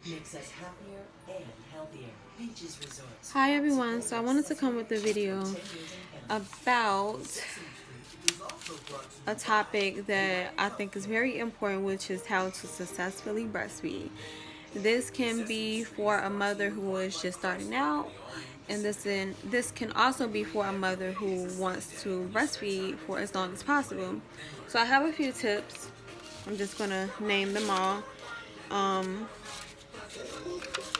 makes us happier and healthier. Beaches Resorts. Hi everyone, so I wanted to come with a video about a topic that I think is very important, which is how to successfully breastfeed. This can be for a mother who is just starting out, and this can also be for a mother who wants to breastfeed for as long as possible. So I have a few tips. I'm just gonna name them all.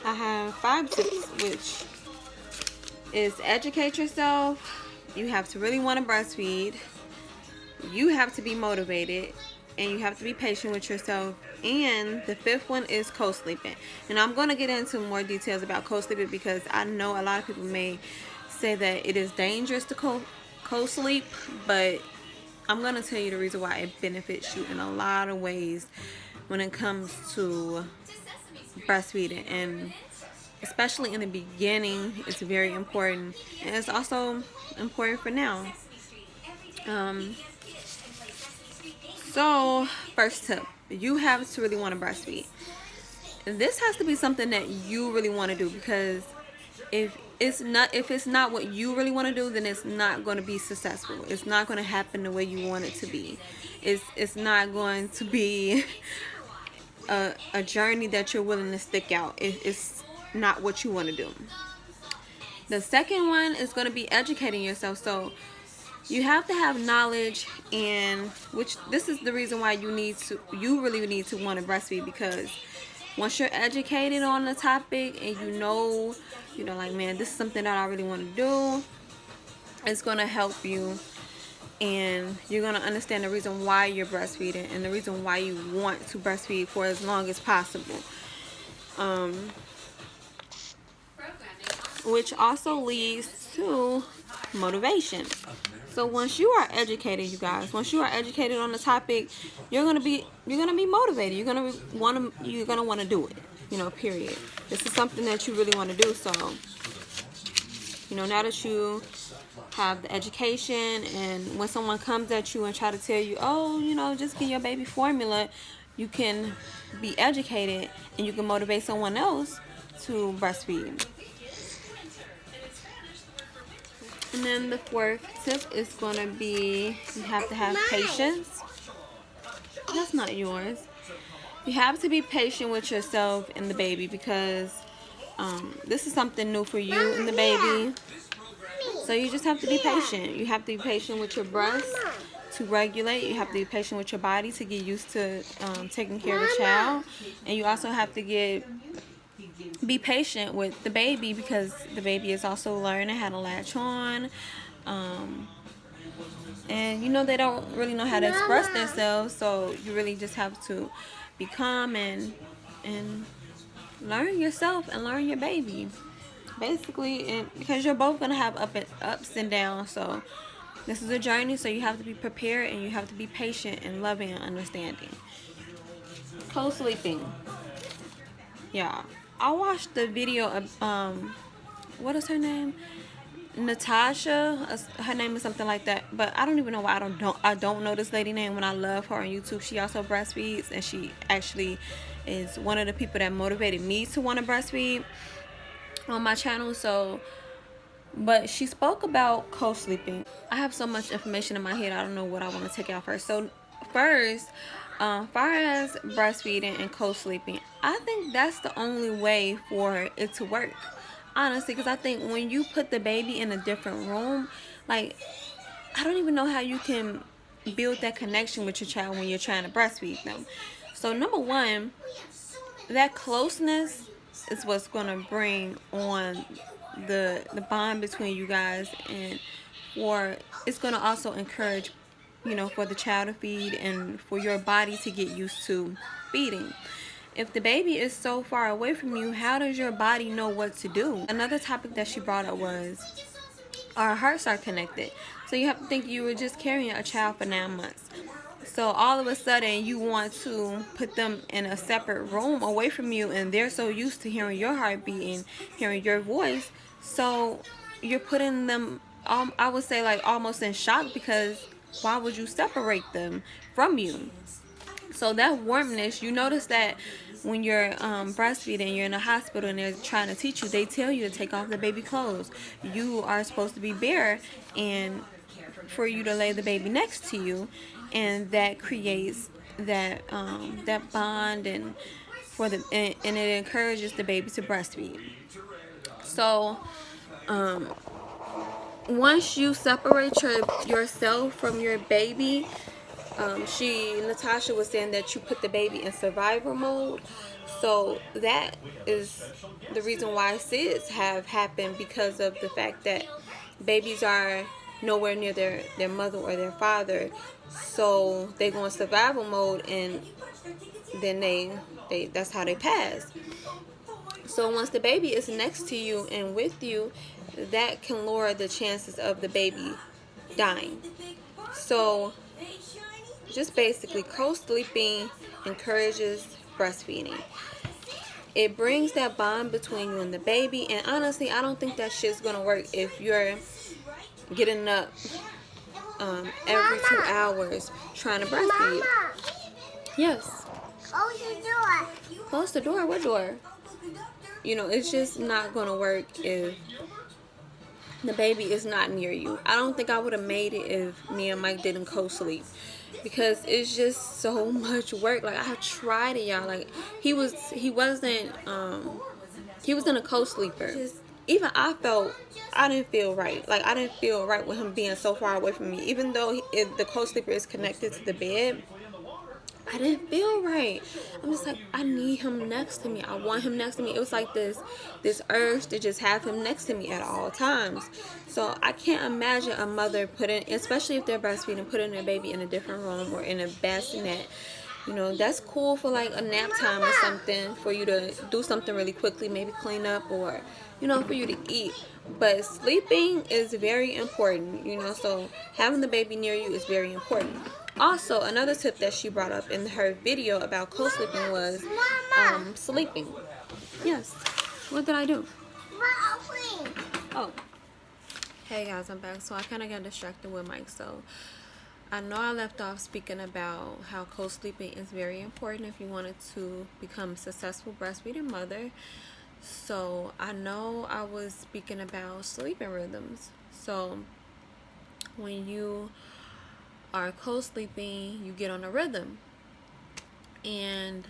I have 5 tips, which is educate yourself. You have to really want to breastfeed. You have to be motivated, and you have to be patient with yourself. And the 5th one is co-sleeping. And I'm going to get into more details about co-sleeping because I know a lot of people may say that it is dangerous to co-sleep, but I'm going to tell you the reason why it benefits you in a lot of ways when it comes to breastfeeding, and especially in the beginning it's very important, and it's also important for now. So first tip, you have to really want to breastfeed. This has to be something that you really want to do, because if it's not what you really want to do, then it's not going to be successful. It's not going to happen the way you want it to be. It's not going to be a journey that you're willing to stick out. It's not what you want to do. The second one is going to be educating yourself. So you have to have knowledge, and which this is the reason why you really need to want to breastfeed, because once you're educated on the topic and you know like, man, this is something that I really want to do, it's going to help you, and you're going to understand the reason why you're breastfeeding and the reason why you want to breastfeed for as long as possible. Which also leads to motivation. So once you are educated, you guys, once you are educated on the topic, you're gonna be motivated. You're gonna want to do it. Period. This is something that you really want to do. So, now that you have the education, and when someone comes at you and try to tell you, oh, just get your baby formula, you can be educated and you can motivate someone else to breastfeed. And then the 4th tip is going to be, you have to have patience. That's not yours. You have to be patient with yourself and the baby, because this is something new for you and the baby. So you just have to be patient. You have to be patient with your breast to regulate. You have to be patient with your body to get used to taking care of the child. And you also have to be patient with the baby, because the baby is also learning how to latch on, and they don't really know how to express themselves, so you really just have to be calm and learn yourself and learn your baby, basically, and because you're both gonna have ups and downs. So this is a journey, so you have to be prepared and you have to be patient and loving and understanding. Co-sleeping. Yeah, I watched the video of what is her name? Natasha. Her name is something like that, but I don't even know why I don't know this lady name when I love her on YouTube. She also breastfeeds, and she actually is one of the people that motivated me to want to breastfeed on my channel. So, but she spoke about co-sleeping. I have so much information in my head, I don't know what I want to take out first. So first, far as breastfeeding and co-sleeping, I think that's the only way for it to work, honestly, because I think when you put the baby in a different room, like, I don't even know how you can build that connection with your child when you're trying to breastfeed them. So number one, that closeness is what's going to bring on the bond between you guys, and it's going to also encourage for the child to feed and for your body to get used to feeding. If the baby is so far away from you, how does your body know what to do? Another topic that she brought up was our hearts are connected. So you have to think, you were just carrying a child for 9 months. So all of a sudden you want to put them in a separate room away from you, and they're so used to hearing your heartbeat and hearing your voice. So you're putting them, I would say, like, almost in shock, because why would you separate them from you? So that warmness, you notice that when you're breastfeeding, you're in a hospital and they're trying to teach you, they tell you to take off the baby clothes. You are supposed to be bare and for you to lay the baby next to you, and that creates that bond and and it encourages the baby to breastfeed. So once you separate yourself from your baby, Natasha was saying that you put the baby in survival mode. So that is the reason why SIDS have happened, because of the fact that babies are nowhere near their mother or their father. So they go in survival mode, and then they that's how they pass. So once the baby is next to you and with you, that can lower the chances of the baby dying. So just basically, co-sleeping encourages breastfeeding. It brings that bond between you and the baby. And honestly, I don't think that shit's gonna work if you're getting up every 2 hours trying to breastfeed. Yes. Close the door. Close the door. What door? It's just not gonna work if the baby is not near you. I don't think I would have made it if me and Mike didn't co-sleep, because it's just so much work. Like, I tried it, y'all. Like, he wasn't he wasn't a co-sleeper. Even I didn't feel right. Like, I didn't feel right with him being so far away from me. Even though the co-sleeper is connected to the bed, I didn't feel right. I'm just like, I need him next to me. I want him next to me. It was like this urge to just have him next to me at all times. So I can't imagine a mother especially if they're breastfeeding, putting their baby in a different room or in a bassinet. That's cool for like a nap time or something, for you to do something really quickly, maybe clean up, or for you to eat. But sleeping is very important, so having the baby near you is very important. Also, another tip that she brought up in her video about co-sleeping was sleeping. Yes. What did I do? Oh. Hey guys, I'm back. So I kind of got distracted with Mike. So I know I left off speaking about how co-sleeping is very important if you wanted to become a successful breastfeeding mother. So I know I was speaking about sleeping rhythms. So when you are co-sleeping, you get on a rhythm. And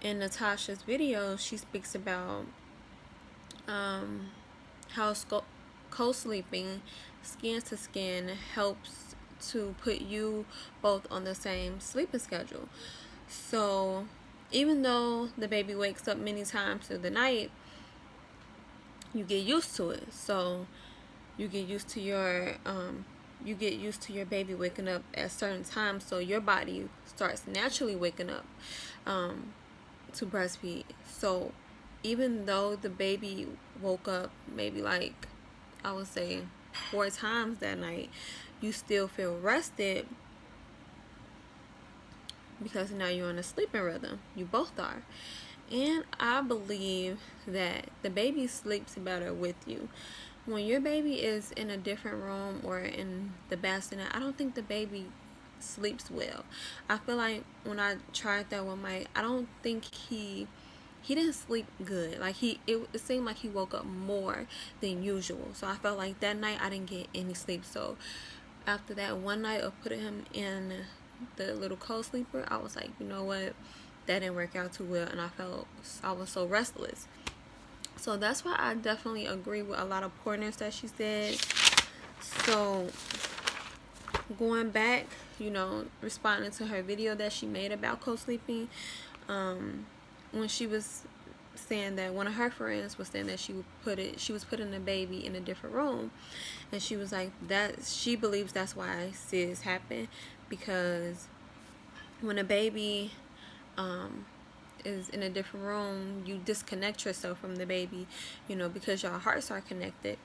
in Natasha's video, she speaks about how co-sleeping skin to skin helps to put you both on the same sleeping schedule. So even though the baby wakes up many times through the night, you get used to it. So you get used to your baby waking up at certain times, so your body starts naturally waking up to breastfeed. So even though the baby woke up maybe, like, I would say 4 times that night, you still feel rested because now you're in a sleeping rhythm. You both are. And I believe that the baby sleeps better with you. When your baby is in a different room or in the bassinet, I don't think the baby sleeps well. I feel like when I tried that with Mike, I don't think he didn't sleep good. Like, it seemed like he woke up more than usual. So I felt like that night I didn't get any sleep. So after that one night of putting him in the little co-sleeper, I was like, you know what, that didn't work out too well, and I was so restless. So that's why I definitely agree with a lot of pointers that she said. So going back, responding to her video that she made about co-sleeping, when she was saying that one of her friends was saying that she was putting the baby in a different room, and she was like that she believes that's why SIDS happened, because when a baby is in a different room, you disconnect yourself from the baby, because your hearts are connected.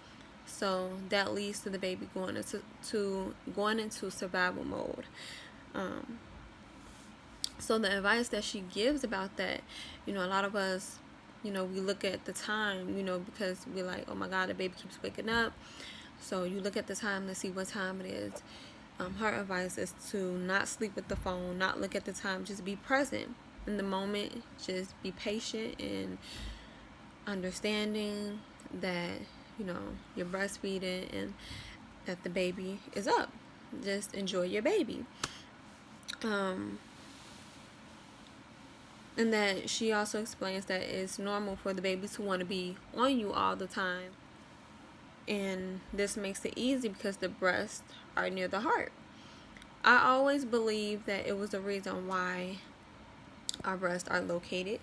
So that leads to the baby going into survival mode. So the advice that she gives about that, a lot of us, we look at the time, because we're like, oh my God, the baby keeps waking up. So you look at the time to see what time it is. her advice is to not sleep with the phone, not look at the time, just be present in the moment, just be patient and understanding that, you know, you're breastfeeding and that the baby is up. Just enjoy your baby. And that she also explains that it's normal for the baby to want to be on you all the time. And this makes it easy because the breasts are near the heart. I always believed that it was the reason why our breasts are located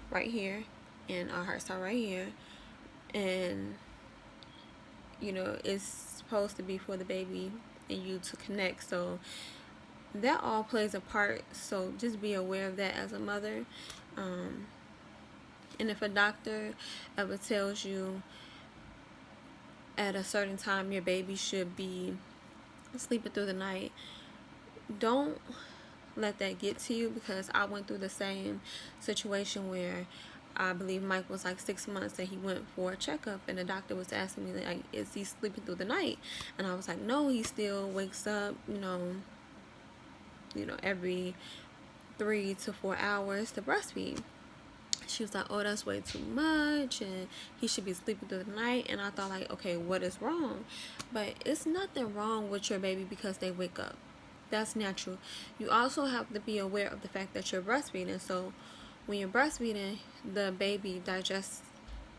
right here and our hearts are right here. And, you know, it's supposed to be for the baby and you to connect. So that all plays a part. So just be aware of that as a mother. And if a doctor ever tells you at a certain time your baby should be sleeping through the night, don't let that get to you, because I went through the same situation where I believe Mike was like 6 months and he went for a checkup and the doctor was asking me, like, is he sleeping through the night? And I was like, no, he still wakes up, you know, every 3 to 4 hours to breastfeed. She was like, oh, that's way too much and he should be sleeping through the night. And I thought, like, okay, what is wrong? But it's nothing wrong with your baby because they wake up. That's natural. You also have to be aware of the fact that you're breastfeeding. So when you're breastfeeding, the baby digests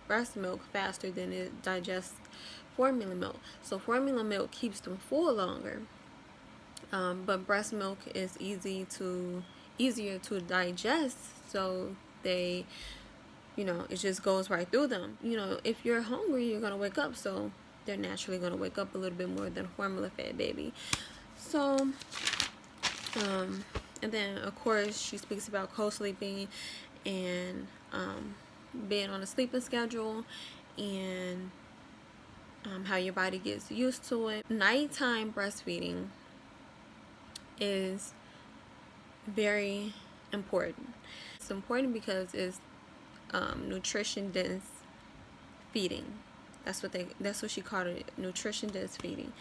breast milk faster than it digests formula milk. So formula milk keeps them full longer. But breast milk is easier to digest, so they, it just goes right through them. If you're hungry, you're gonna wake up, so they're naturally gonna wake up a little bit more than a formula fed baby. So and then of course she speaks about co-sleeping and being on a sleeping schedule and how your body gets used to it. Nighttime breastfeeding is very important. It's important because it's nutrition dense feeding. That's what she called it, nutrition dense feeding.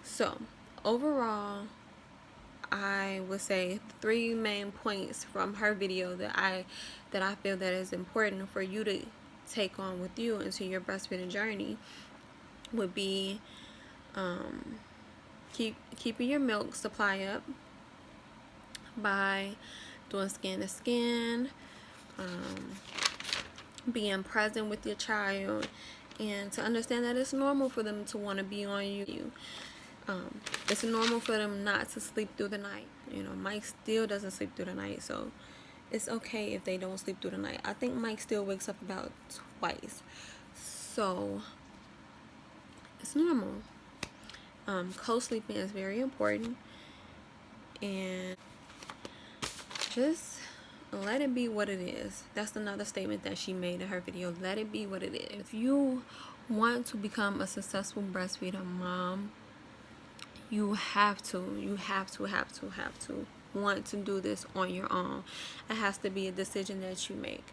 So overall, I would say 3 main points from her video that I feel that is important for you to take on with you into your breastfeeding journey would be keeping your milk supply up by doing skin to skin, being present with your child, and to understand that it's normal for them to want to be on you. It's normal for them not to sleep through the night. Mike still doesn't sleep through the night, so it's okay if they don't sleep through the night. I think Mike still wakes up about twice, so it's normal. Co-sleeping is very important, and just let it be what it is. That's another statement that she made in her video. Let it be what it is. If you want to become a successful breastfeeder mom, you have to want to do this on your own. It has to be a decision that you make.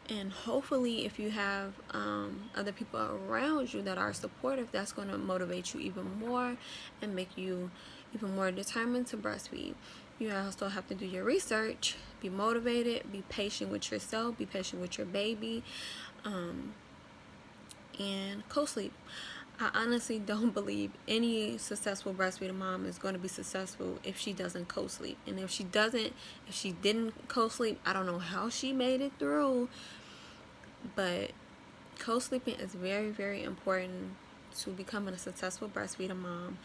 And hopefully if you have other people around you that are supportive, that's going to motivate you even more and make you even more determined to breastfeed. You also have to do your research, be motivated, be patient with yourself, be patient with your baby, and co-sleep. I honestly don't believe any successful breastfeeding mom is going to be successful if she doesn't co-sleep. And if she didn't co-sleep, I don't know how she made it through. But co-sleeping is very, very important to becoming a successful breastfeeding mom.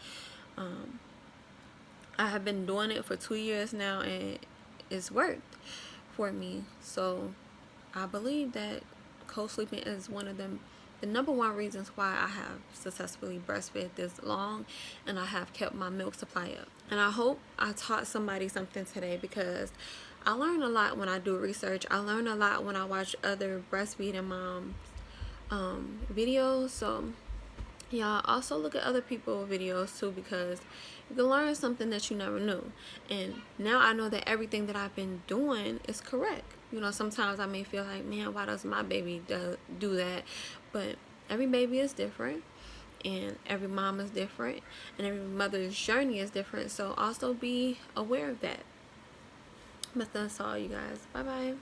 I have been doing it for 2 years now, and it's worked for me. So I believe that co-sleeping is one of the number one reasons why I have successfully breastfed this long and I have kept my milk supply up. And I hope I taught somebody something today, because I learn a lot when I do research. I learn a lot when I watch other breastfeeding moms videos. So yeah, also look at other people's videos too, because you can learn something that you never knew. And now I know that everything that I've been doing is correct. Sometimes I may feel like, man, why does my baby do that? But every baby is different, and every mom is different, and every mother's journey is different. So also be aware of that. But that's all, you guys. Bye bye.